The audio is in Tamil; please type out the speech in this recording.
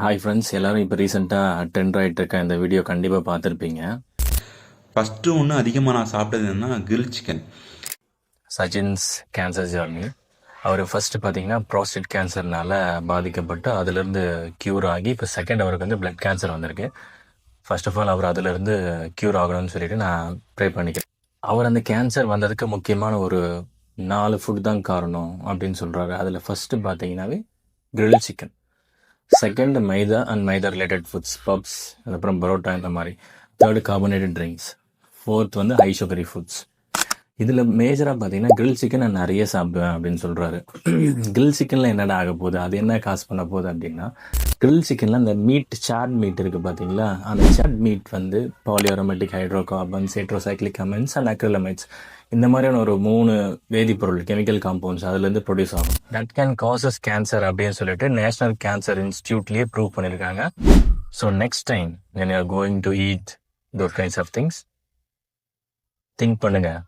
ஹாய் ஃப்ரெண்ட்ஸ், எல்லாரும் இப்போ ரீசெண்டாக ட்ரெண்ட் ஆகிட்டு இருக்க இந்த வீடியோ கண்டிப்பாக பார்த்துருப்பீங்க. ஃபஸ்ட்டு ஒன்று அதிகமாக நான் சாப்பிட்டது என்னன்னா grill chicken. Sachin's cancer journey. அவர் ஃபர்ஸ்ட் பார்த்தீங்கன்னா ப்ராஸ்டேட் கேன்சர்னால பாதிக்கப்பட்டு அதுலேருந்து க்யூர் ஆகி இப்போ செகண்ட் அவருக்கு வந்து பிளட் கேன்சர் வந்திருக்கு. ஃபர்ஸ்ட் ஆஃப் ஆல் அவர் அதுலேருந்து க்யூர் ஆகணும்னு சொல்லிட்டு நான் ப்ரே பண்ணிக்கிறேன். அவர் அந்த கேன்சர் வந்ததுக்கு முக்கியமான ஒரு 4 ஃபுட் தான் காரணம் அப்படின்னு சொல்கிறாரு. அதில் ஃபஸ்ட்டு பார்த்தீங்கன்னாவே grill chicken, second maida and maida related foods, puffs, அதுக்கப்புறம் பரோட்டா இந்த மாதிரி. Third carbonated drinks. ஃபோர்த் வந்து ஹை சுகரி ஃபுட்ஸ். இதில் மேஜராக பார்த்தீங்கன்னா கிரில் சிக்கன் நான் நிறைய சாப்பிடுவேன் அப்படின்னு சொல்கிறாரு. கிரில் சிக்கனில் என்னடா ஆக போகுது, அது என்ன காசு பண்ண போகுது அப்படின்னா, கிரில் சிக்கனில் அந்த மீட், சாட் மீட் இருக்குது பார்த்தீங்களா, அந்த சாட் மீட் வந்து polyaromatic hydro carbons, heterocyclic amines and acrylamides, இந்த மாதிரியான ஒரு 3 வேதிப்பொருள், கெமிக்கல் காம்பவுண்ட்ஸ் அதுலேருந்து ப்ரொடியூஸ் ஆகும். தட் கேன் காசஸ் கேன்சர் அப்படின்னு சொல்லிட்டு நேஷனல் கேன்சர் இன்ஸ்டியூட்லேயே ப்ரூவ் பண்ணியிருக்காங்க. So next time when you are going to eat those kinds of things, think பண்ணுங்கள்,